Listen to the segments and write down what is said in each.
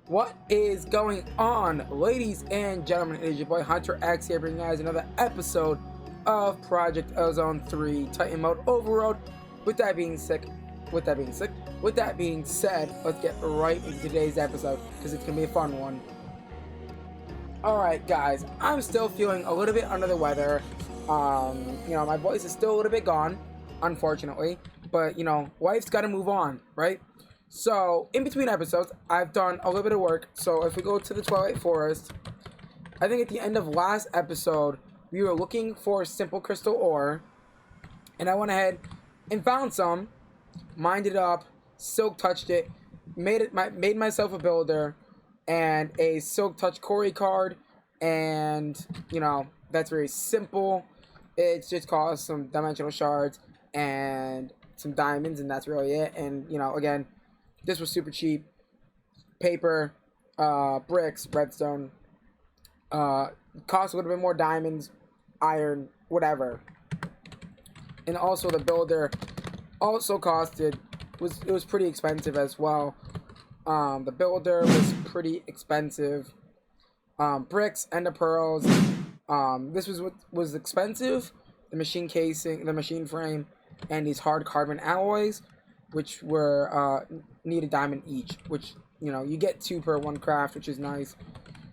What is going on, ladies and gentlemen? It is your boy Hunterx here, bringing you guys another episode of Project Ozone 3 Titan Mode Overworld. With that being said, let's get right into today's episode because it's gonna be a fun one. Alright guys, I'm still feeling a little bit under the weather. My voice is still a little bit gone, unfortunately. But, life's gotta move on, right? So, in between episodes, I've done a little bit of work. So, if we go to the Twilight Forest, I think at the end of last episode, we were looking for simple crystal ore. And I went ahead and found some, mined it up, silk touched it, made myself a builder, and a silk touch quarry card. And, that's very simple. It just costs some dimensional shards and some diamonds, and that's really it. And, again, this was super cheap. Paper, bricks, redstone, cost a little bit more diamonds, iron, whatever. And also the builder also was pretty expensive as well. The builder was pretty expensive. Bricks, ender pearls. This was what was expensive. The machine casing, the machine frame, and these hard carbon alloys, which were need a diamond each, which you get 2 per 1 craft, which is nice.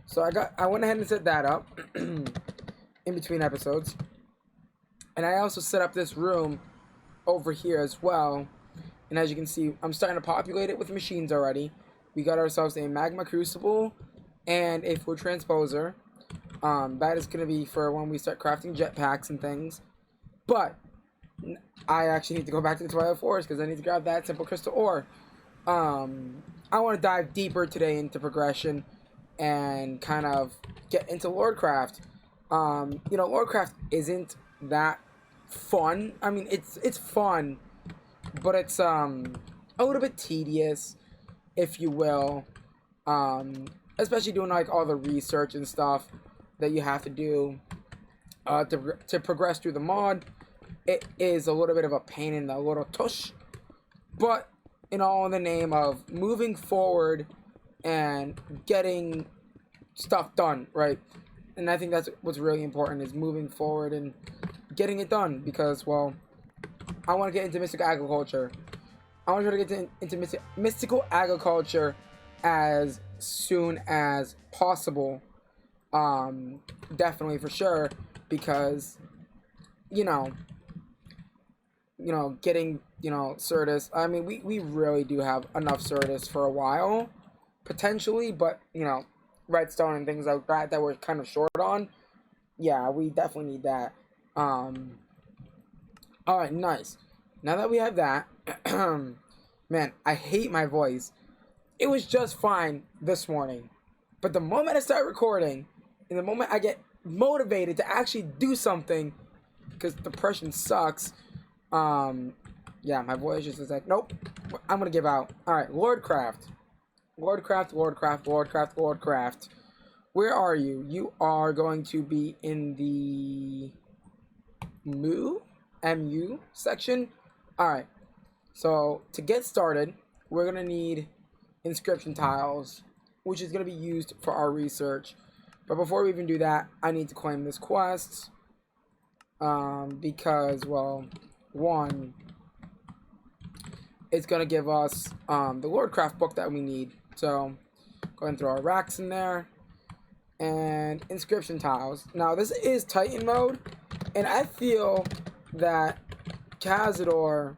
So I went ahead and set that up in between episodes, and I also set up this room over here as well. And as you can see, I'm starting to populate it with machines already. We got ourselves a magma crucible and a food transposer. That is going to be for when we start crafting jetpacks and things. But I actually need to go back to the Twilight Forest because I need to grab that simple crystal ore. I want to dive deeper today into progression and kind of get into Lordcraft. Lordcraft isn't that fun. I mean, it's fun, but it's a little bit tedious, if you will. Especially doing like all the research and stuff that you have to do to progress through the mod. It is a little bit of a pain in the little tush, but in the name of moving forward and getting stuff done, right? And I think that's what's really important, is moving forward and getting it done, because, well, I want to get into mystical agriculture. I want to try to get into mystical agriculture as soon as possible. Definitely, for sure, because, getting, Certus. I mean, we really do have enough Certus for a while, potentially, but, redstone and things like that we're kind of short on. Yeah, we definitely need that. Alright, nice. Now that we have that, man, I hate my voice. It was just fine this morning, but the moment I start recording, and the moment I get motivated to actually do something, because depression sucks, yeah, my voice just is like, nope, I'm gonna give out. Alright, Lordcraft. Where are you? You are going to be in the MU section. Alright, so to get started, we're gonna need Inscription Tiles, which is gonna be used for our research. But before we even do that, I need to claim this quest, because, well, one, it's gonna give us the Lordcraft book that we need. So go ahead and throw our racks in there, and Inscription Tiles. Now this is Titan mode, and I feel that Cazador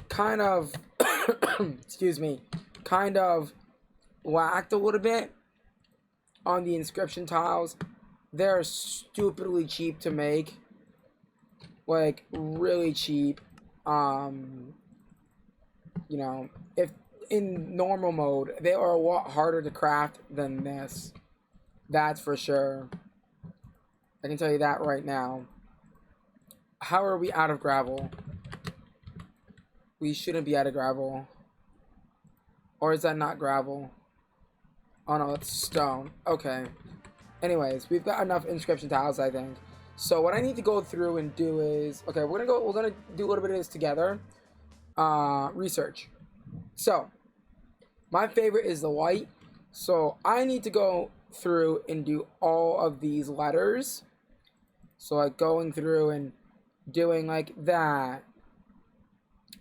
kind of kind of lacked a little bit on the Inscription Tiles. They're stupidly cheap to make, like really cheap. If in normal mode, they are a lot harder to craft than this. That's for sure. I can tell you that right now. How are we out of gravel? We shouldn't be out of gravel. Or is that not gravel? Oh no, it's stone. Okay. Anyways, we've got enough Inscription Tiles, I think. So what I need to go through and do is, okay, we're gonna do a little bit of this together. Research. So my favorite is the white. So I need to go through and do all of these letters. So like going through and doing like that,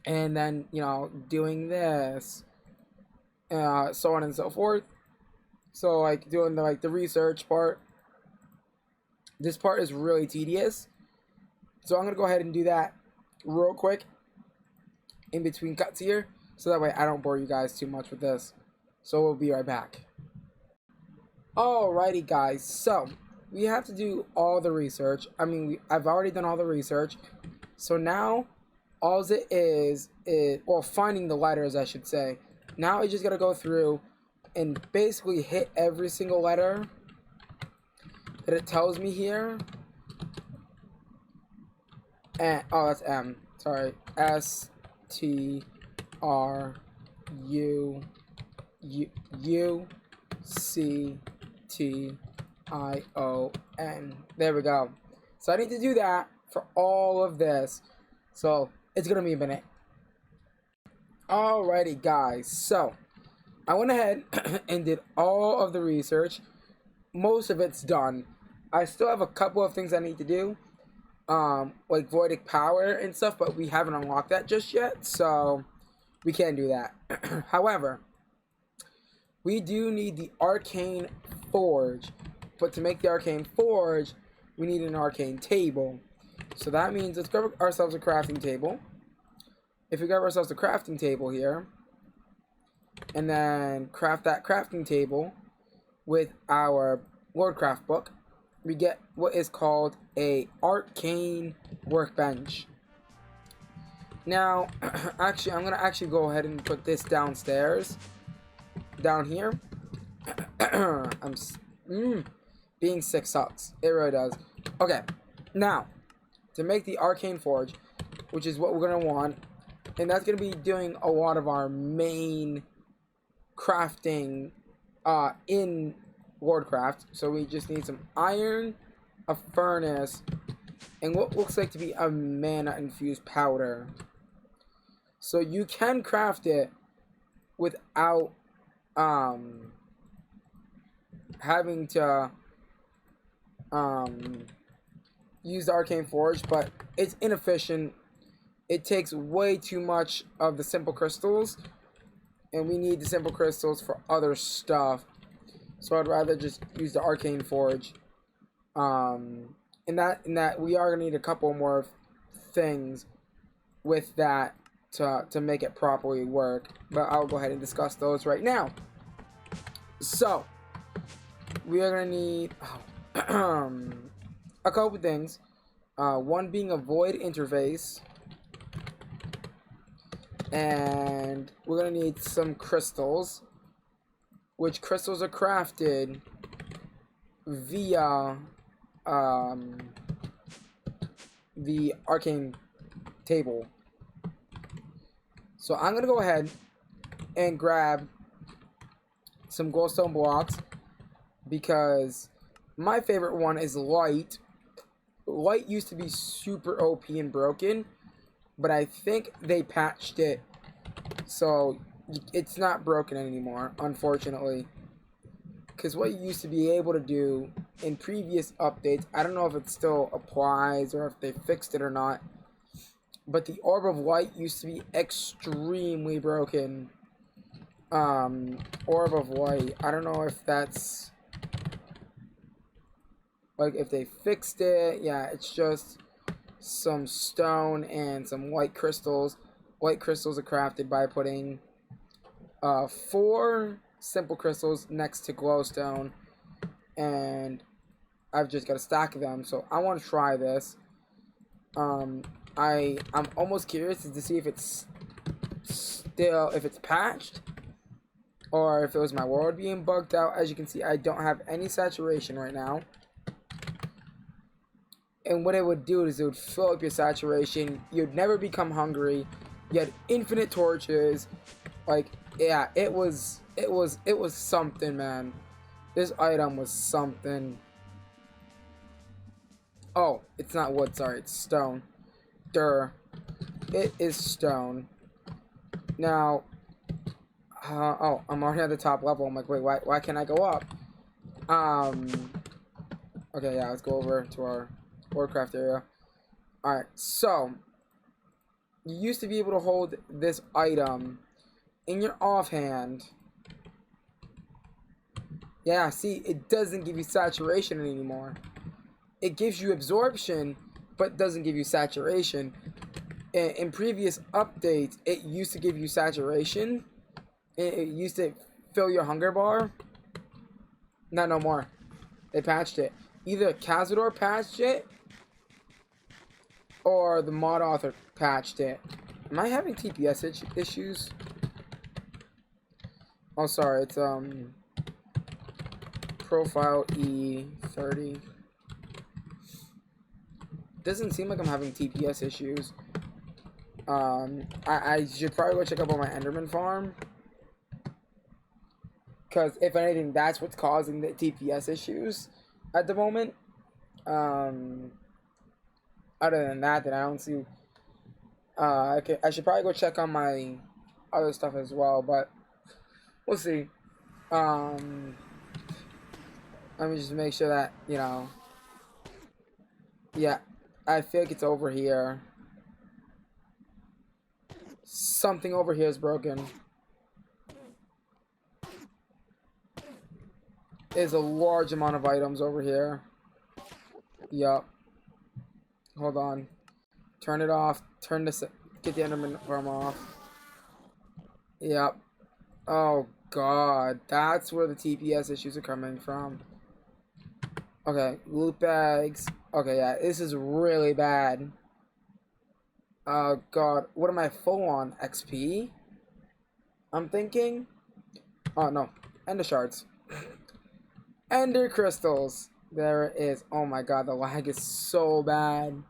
and then doing this, so on and so forth. So like doing the research part. This part is really tedious. So I'm gonna go ahead and do that real quick in between cuts here, so that way I don't bore you guys too much with this. So we'll be right back. Alrighty guys, so we have to do all the research. I mean, I've already done all the research. So now, all it is, well, finding the letters, I should say. Now I just gotta go through and basically hit every single letter that it tells me here. And, oh, that's M. Sorry. S, T, R, U, C, T, I, O, N. There we go. So I need to do that for all of this. So it's gonna be a minute. Alrighty guys, so I went ahead and did all of the research. Most of it's done. I still have a couple of things I need to do, like voidic power and stuff, but we haven't unlocked that just yet, so we can't do that. However, we do need the Arcane Forge, but to make the Arcane Forge, we need an Arcane Table. So that means let's grab ourselves a crafting table. If we grab ourselves a crafting table here, and then craft that crafting table with our Lordcraft book, we get what is called a Arcane Workbench. Now, actually, I'm gonna go ahead and put this downstairs, down here. Being sick sucks. It really does. Okay, now to make the Arcane Forge, which is what we're gonna want, and that's gonna be doing a lot of our main crafting in Lordcraft. So we just need some iron, a furnace, and what looks like to be a mana infused powder. So you can craft it without having to use the Arcane Forge, but it's inefficient. It takes way too much of the simple crystals, and we need the simple crystals for other stuff. So I'd rather just use the Arcane Forge. In that we are gonna need a couple more things with that to make it properly work. But I'll go ahead and discuss those right now. So we are gonna need a couple things. One being a void interface. And we're gonna need some crystals, which crystals are crafted via the Arcane Table. So I'm gonna go ahead and grab some glowstone blocks, because my favorite one is light. Light used to be super OP and broken, but I think they patched it, so it's not broken anymore, unfortunately. Because what you used to be able to do in previous updates, I don't know if it still applies or if they fixed it or not, but the Orb of Light used to be extremely broken. Orb of Light, I don't know if that's, like, if they fixed it. Yeah, it's just some stone and some white crystals. White crystals are crafted by putting 4 simple crystals next to glowstone, and I've just got a stack of them. So I want to try this. I'm almost curious to see if it's patched, or if it was my world being bugged out. As you can see, I don't have any saturation right now. And what it would do is it would fill up your saturation. You'd never become hungry. You had infinite torches. Like, yeah, it was something, man. This item was something. Oh, it's not wood, sorry, it's stone. It is stone. Now, Oh, I'm already at the top level. I'm like, wait, why can't I go up? Okay, yeah, let's go over to our Warcraft area. Alright, so you used to be able to hold this item in your offhand. Yeah, see, it doesn't give you saturation anymore. It gives you absorption, but doesn't give you saturation. In previous updates, it used to give you saturation. It used to fill your hunger bar. Not no more. They patched it. Either Cazador patched it, or the mod author patched it. Am I having TPS issues? Oh, sorry. It's profile E30. Doesn't seem like I'm having TPS issues. I should probably go check up on my Enderman farm. Because if anything, that's what's causing the TPS issues at the moment. Other than that, then I don't see. Okay, I should probably go check on my other stuff as well, but we'll see. Let me just make sure that, you know. Yeah, I feel like it's over here. Something over here is broken. There's a large amount of items over here. Yup. Hold on. Turn it off. Turn this. Get the Enderman farm off. Yep. Oh god. That's where the TPS issues are coming from. Okay. Loot bags. Okay, yeah. This is really bad. Oh god. What am I full on? XP? I'm thinking. Oh no. Ender shards. Ender crystals. There it is. Oh my god, the lag is so bad.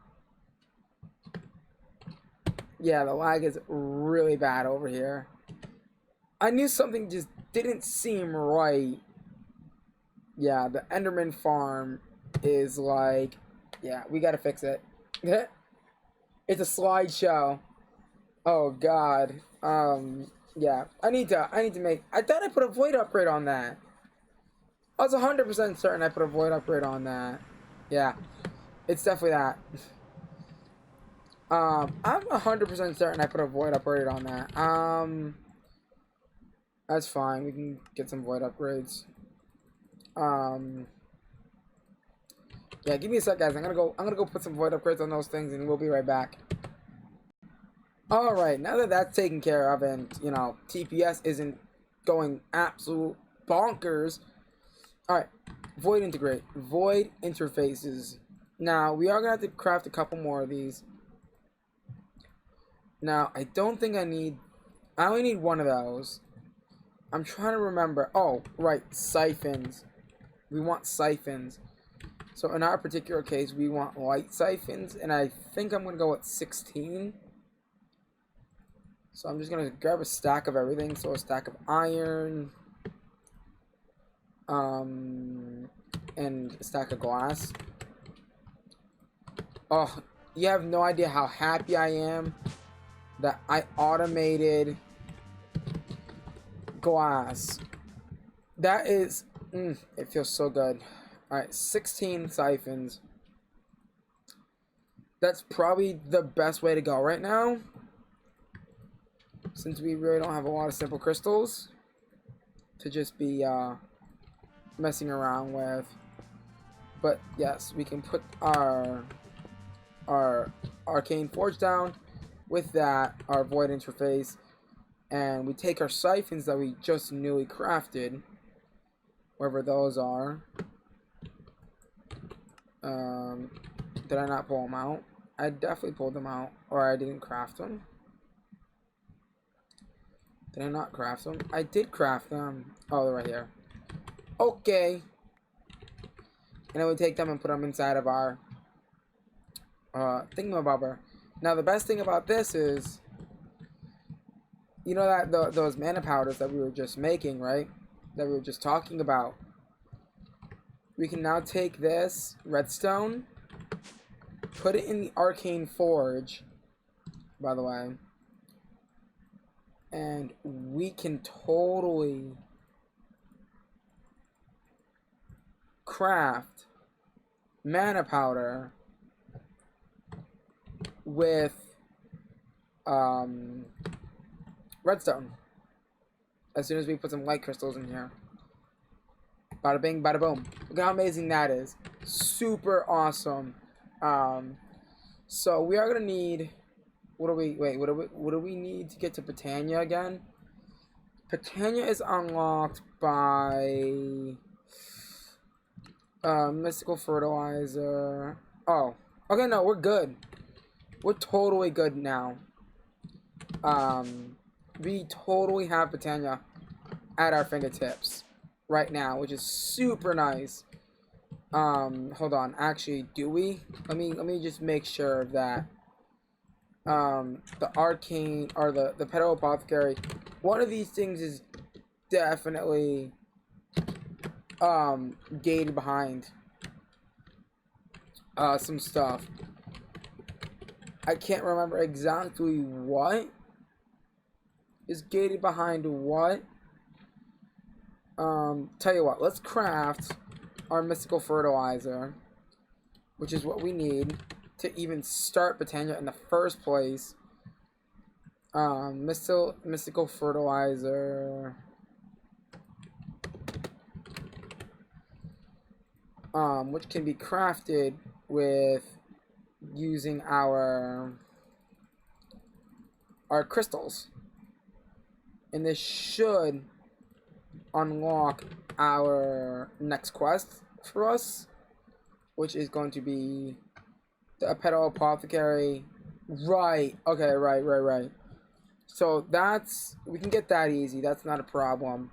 Yeah, the lag is really bad over here. I knew something just didn't seem right. Yeah, the Enderman farm is like... Yeah, we gotta fix it. It's a slideshow. Oh god. Yeah. I need to make... I thought I put a void upgrade on that. I was 100% certain I put a void upgrade on that. Yeah. It's definitely that. I'm 100% certain I put a void upgrade on that. That's fine. We can get some void upgrades. Yeah, give me a sec, guys. I'm gonna go put some void upgrades on those things, and we'll be right back. All right, now that that's taken care of, and you know TPS isn't going absolute bonkers. All right, void integrate, void interfaces. Now we are gonna have to craft a couple more of these. Now I don't think I only need one of those. I'm trying to remember. Oh, right, siphons. We want siphons. So in our particular case, we want light siphons, and I think I'm gonna go with 16. So I'm just gonna grab a stack of everything. So a stack of iron, and a stack of glass. Oh, you have no idea how happy I am that I automated glass. That is, it feels so good. Alright, 16 siphons. That's probably the best way to go right now, since we really don't have a lot of simple crystals to just be messing around with. But yes, we can put our Arcane Forge down. With that, our void interface, and we take our siphons that we just newly crafted, wherever those are. Did I not pull them out? I definitely pulled them out, or I didn't craft them. Did I not craft them? I did craft them. Oh, they're right here. Okay. And then we take them and put them inside of our thingamabobber. Now, the best thing about this is, you know that those mana powders that we were just making, right? That we were just talking about. We can now take this redstone, put it in the Arcane Forge, by the way. And we can totally craft mana powder with redstone as soon as we put some light crystals in here. Bada bing, bada boom. Look how amazing that is. Super awesome. So we are gonna need. What do we need to get to Botania again? Botania is unlocked by mystical fertilizer. Oh, okay, no, we're good. We're totally good now. We totally have Botania at our fingertips right now, which is super nice. Hold on. Actually, do we? Let me just make sure that the arcane or the petal apothecary, one of these things is definitely gated behind some stuff. I can't remember exactly what is gated behind what. Tell you what, let's craft our mystical fertilizer, which is what we need to even start Botania in the first place. Mystical fertilizer. Which can be crafted with using our crystals. And this should unlock our next quest for us, which is going to be the petal apothecary. Right. Okay, right. So we can get that easy. That's not a problem.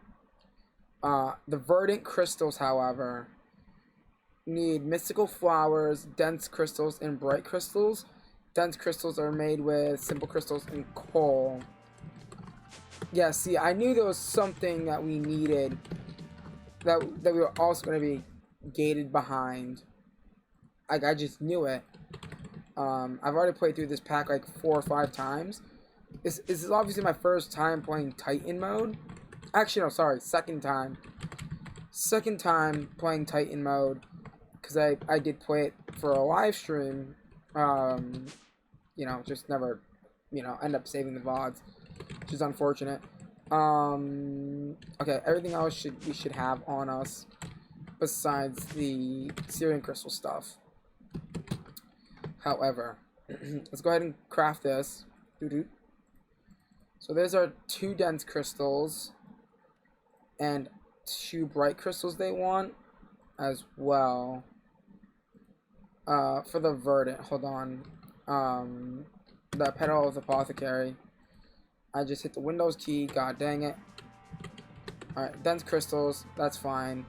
The Verdant Crystals, however, need mystical flowers, dense crystals, and bright crystals. Dense crystals are made with simple crystals and coal. Yeah, see, I knew there was something that we needed that we were also going to be gated behind. Like, I just knew it. I've already played through this pack like 4 or 5 times. This is obviously my first time playing Titan mode. Actually, no, sorry, second time. Second time playing Titan mode, because I did play it for a live stream. You know, just never, end up saving the VODs, which is unfortunate. Okay, everything else we should have on us besides the Syrian crystal stuff. However, let's go ahead and craft this. So there's our 2 dense crystals and 2 bright crystals they want as well. For the verdant, hold on. The petal of the apothecary. I just hit the Windows key, god dang it. Alright, dense crystals, that's fine.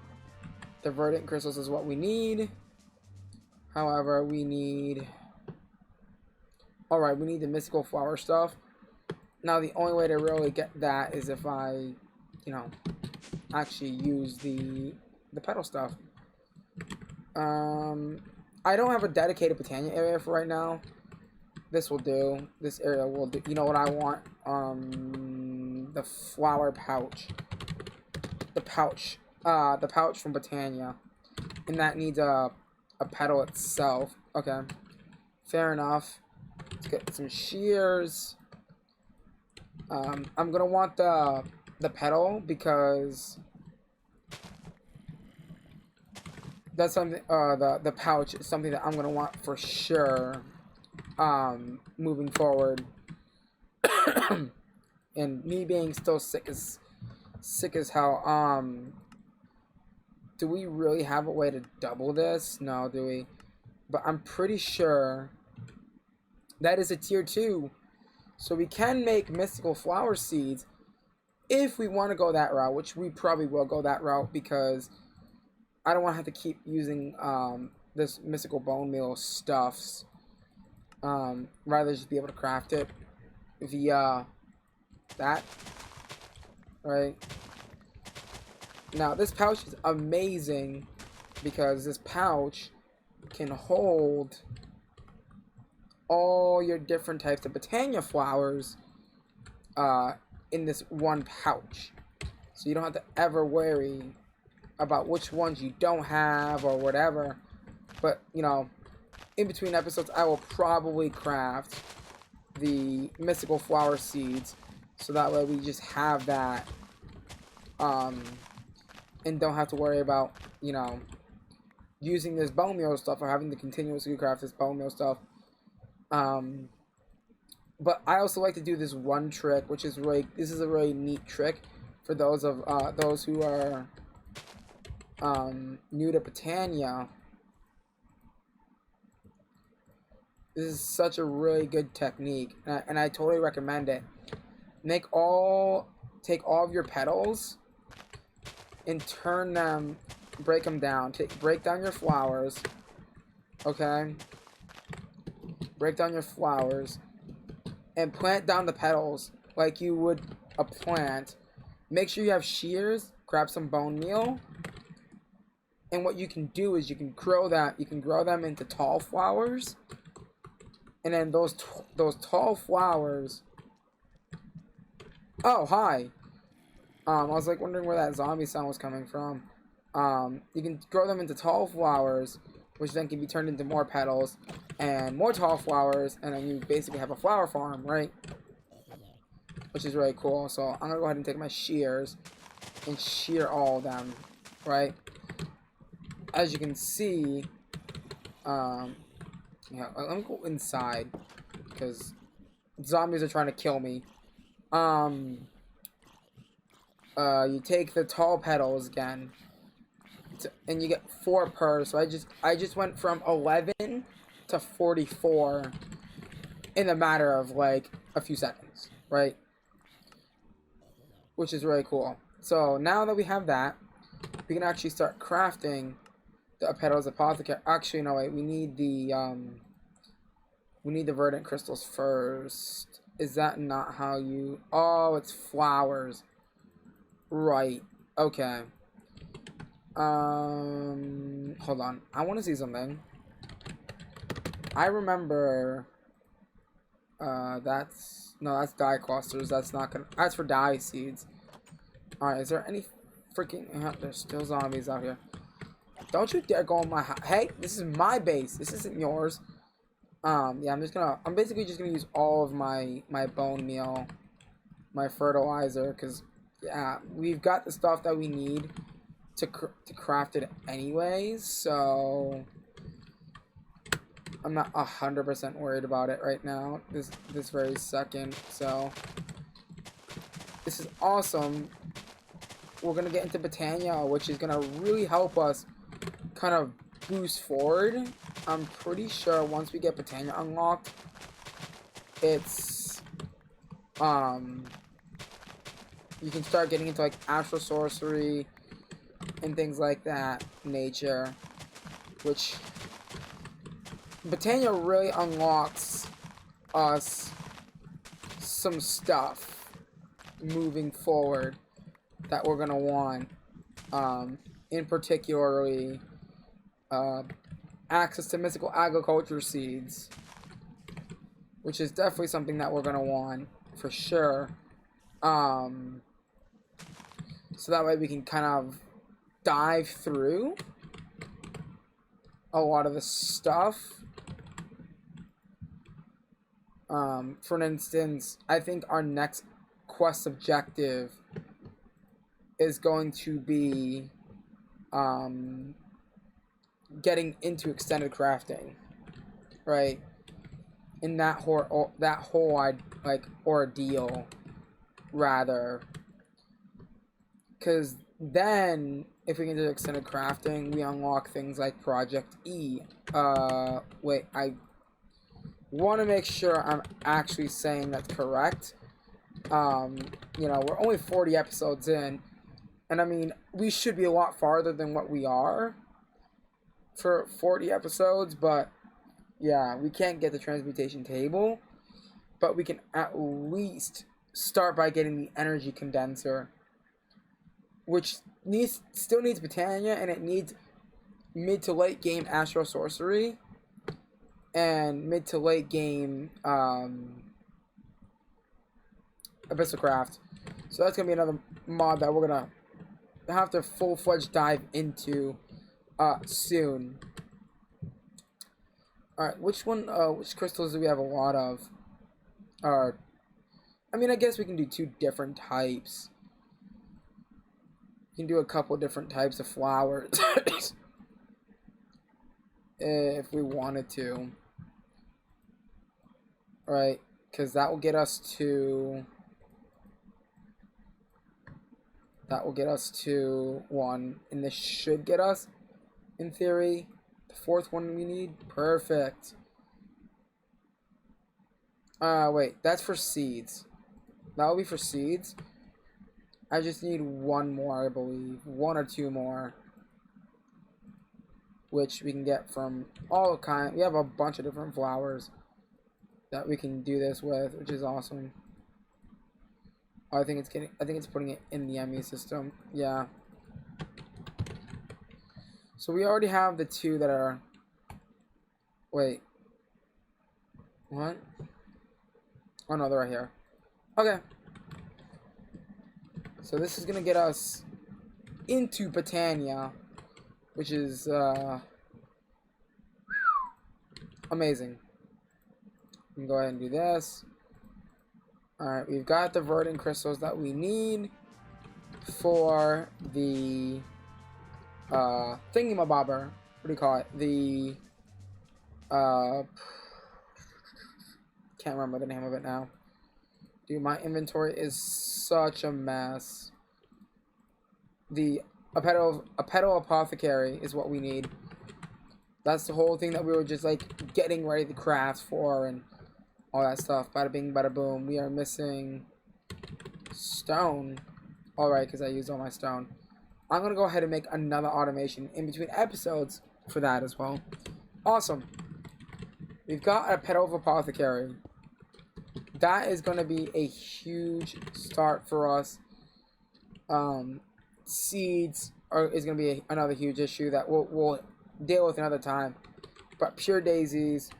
The verdant crystals is what we need. However, we need... Alright, we need the mystical flower stuff. Now, the only way to really get that is if I, actually use the petal stuff. I don't have a dedicated Botania area for right now. This will do. This area will do. You know what I want? The flower pouch. The pouch from Botania. And that needs a petal itself. Okay. Fair enough. Let's get some shears. I'm gonna want the petal because that's something. The pouch is something that I'm gonna want for sure. Moving forward. And me being still sick as hell. Do we really have a way to double this? No, do we? But I'm pretty sure that is a tier 2. So we can make mystical flower seeds if we want to go that route, which we probably will go that route because I don't want to have to keep using this mystical bone meal stuffs. Rather just be able to craft it via that. Right? Now, this pouch is amazing because this pouch can hold all your different types of Botania flowers in this one pouch. So you don't have to ever worry about which ones you don't have or whatever. But, you know, in between episodes, I will probably craft the mystical flower seeds. So that way we just have that. And don't have to worry about, you know, using this bone meal stuff or having to continuously craft this bone meal stuff. But I also like to do this one trick, which is this is a really neat trick for those who are new to Botania. This is such a really good technique, and I totally recommend it. Take all of your petals and turn them, break them down. Break down your flowers, okay? Break down your flowers and plant down the petals like you would a plant. Make sure you have shears. Grab some bone meal, and what you can do is you can grow them into tall flowers, and then those tall flowers. Oh, hi. I was like wondering where that zombie sound was coming from. You can grow them into tall flowers, which then can be turned into more petals and more tall flowers, and then you basically have a flower farm, right? Which is really cool. So I'm gonna go ahead and take my shears and shear all of them, right? As you can see, yeah, let me go inside because zombies are trying to kill me. You take the tall petals again, and you get 4 per. So I just went from 11 to 44 in a matter of like a few seconds, right? Which is really cool. So now that we have that, we can actually start crafting the petals apothecary. Actually, no, wait. We need the verdant crystals first. Is that not how you? Oh, it's flowers. Right. Okay. Hold on. I want to see something. I remember. That's dye clusters. That's not gonna. That's for dye seeds. All right. Is there any freaking? There's still zombies out here. Don't you dare go on my house. Hey, this is my base. This isn't yours. Yeah, I'm basically just gonna use all of my bone meal, my fertilizer, because yeah, we've got the stuff that we need to craft it anyways. So I'm not 100% worried about it right now, this very second. So this is awesome. We're gonna get into Botania, which is gonna really help us kind of boost forward. I'm pretty sure once we get Botania unlocked, it's you can start getting into like astral sorcery and things like that nature, which Botania really unlocks us some stuff moving forward that we're gonna want, in particularly access to mystical agriculture seeds, which is definitely something that we're gonna want for sure. So that way we can kind of dive through a lot of the stuff. For instance, I think our next quest objective is going to be getting into extended crafting, right? In that whole ordeal, rather, because then if we can do extended crafting, we unlock things like Project E. Wait, I want to make sure I'm actually saying that's correct. You know, we're only 40 episodes in, and I mean, we should be a lot farther than what we are for 40 episodes, but yeah, we can't get the transmutation table, but we can at least start by getting the energy condenser, which still needs Botania, and it needs mid to late game astral sorcery and mid to late game abyssal craft. So that's gonna be another mod that we're gonna have to full-fledged dive into soon. Alright, which crystals do we have a lot of? I mean, I guess we can do 2 different types. We can do a couple different types of flowers. If we wanted to. Right, because that will get us to... That will get us to 1. And this should get us, in theory, the 4th one we need. Perfect. Wait, that's for seeds. That will be for seeds. I just need 1 more, I believe. 1 or 2 more. Which we can get from all kinds. We have a bunch of different flowers that we can do this with, which is awesome. Oh, I think it's putting it in the ME system. Yeah. So we already have the 2 that are... Wait. What? Oh no, they're right here. Okay. So this is gonna get us into Botania, which is amazing. We can go ahead and do this. Alright, we've got the Verdant Crystals that we need for the thingamabobber. What do you call it? The can't remember the name of it now. Dude, my inventory is such a mess. A petal apothecary is what we need. That's the whole thing that we were just like getting ready to craft for and all that stuff. Bada bing, bada boom. We are missing stone. Alright, because I used all my stone. I'm going to go ahead and make another automation in between episodes for that as well. Awesome. We've got a petal of apothecary. That is going to be a huge start for us. Seeds is going to be another huge issue that we'll deal with another time. But pure daisies,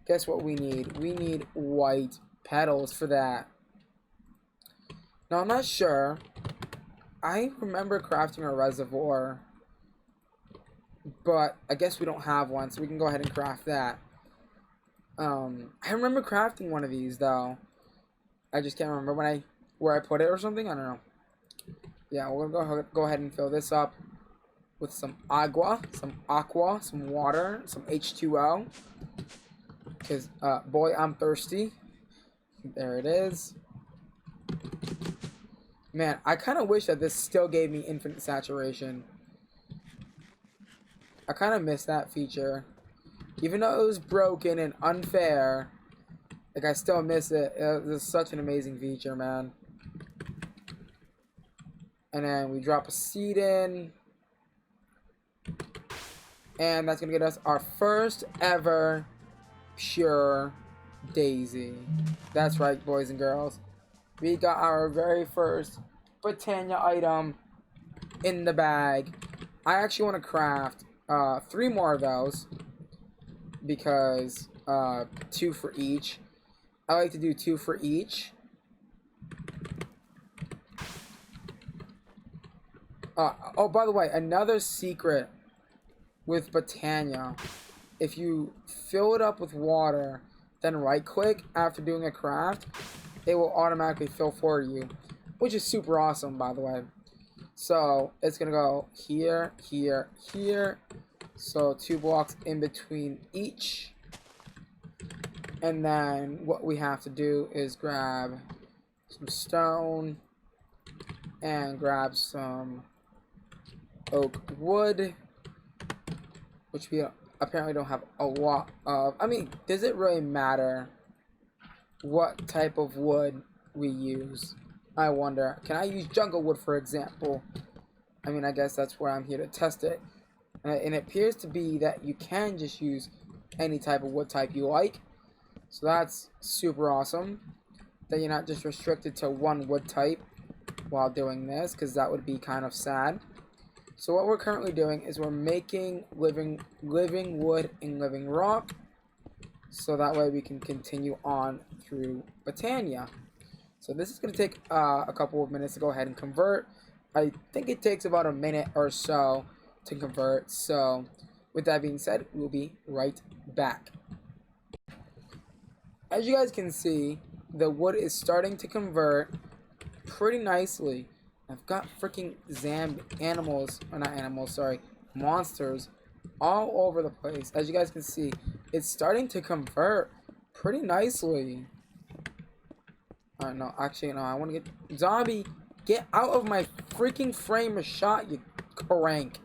guess what we need? We need white petals for that. Now, I'm not sure. I remember crafting a reservoir, but I guess we don't have one, so we can go ahead and craft that. I remember crafting one of these, though. I just can't remember where I put it or something. I don't know. Yeah, we're gonna go ahead and fill this up with some aqua, some water, some H2O. Because, boy, I'm thirsty. There it is. Man, I kind of wish that this still gave me infinite saturation. I kind of miss that feature. Even though it was broken and unfair, like, I still miss it. It was such an amazing feature, man. And then we drop a seed in. And that's going to get us our first ever pure daisy. That's right, boys and girls. We got our very first Botania item in the bag. I actually want to craft 3 more of those. Because 2 for each. I like to do 2 for each. Oh, by the way, another secret with Botania. If you fill it up with water, then right-click after doing a craft, it will automatically fill for you. Which is super awesome, by the way. So, it's going to go here, here, here. So 2 blocks in between each. And then what we have to do is grab some stone and grab some oak wood, which we apparently don't have a lot of. I mean, does it really matter what type of wood we use? I wonder. Can I use jungle wood, for example? I mean, I guess that's where I'm here to test it. And it appears to be that you can just use any type of wood type you like. So that's super awesome. That you're not just restricted to one wood type while doing this, because that would be kind of sad. So what we're currently doing is we're making living wood and living rock. So that way we can continue on through Botania. So this is going to take a couple of minutes to go ahead and convert. I think it takes about a minute or so to convert. So with that being said, we'll be right back. As you guys can see, the wood is starting to convert pretty nicely. I've got freaking monsters all over the place. As you guys can see, it's starting to convert pretty nicely. No, actually, no, I want to get... Zombie, get out of my freaking frame of shot, you crank.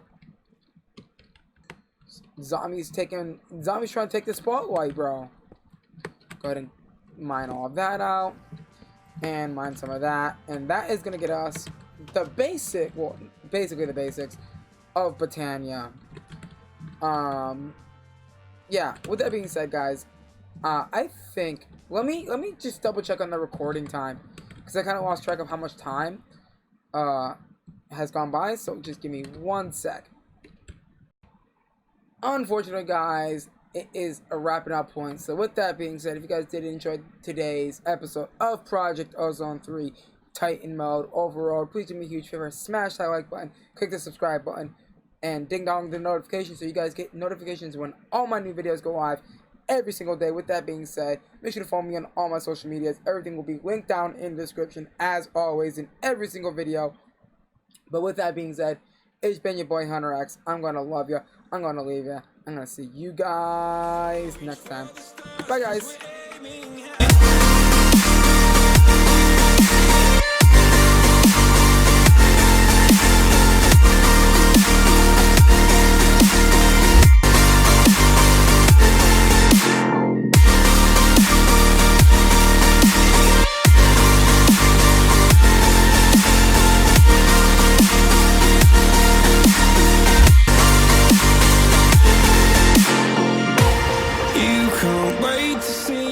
Zombie's trying to take the spotlight, bro. Go ahead and mine all of that out. And mine some of that. And that is going to get us the basically the basics of Botania. Yeah, with that being said, guys, I think... Let me just double check on the recording time, because I kind of lost track of how much time has gone by. So just give me 1 sec. Unfortunately, guys, it is a wrapping up point. So with that being said, if you guys did enjoy today's episode of Project Ozone 3 Titan Mode Overworld, please do me a huge favor, smash that like button, click the subscribe button, and ding dong the notification so you guys get notifications when all my new videos go live every single day. With that being said, make sure to follow me on all my social medias. Everything will be linked down in the description as always in every single video. But with that being said, it's been your boy Hunterx. I'm gonna love you. I'm gonna leave you. I'm gonna see you guys next time. Bye, guys. You can't wait to see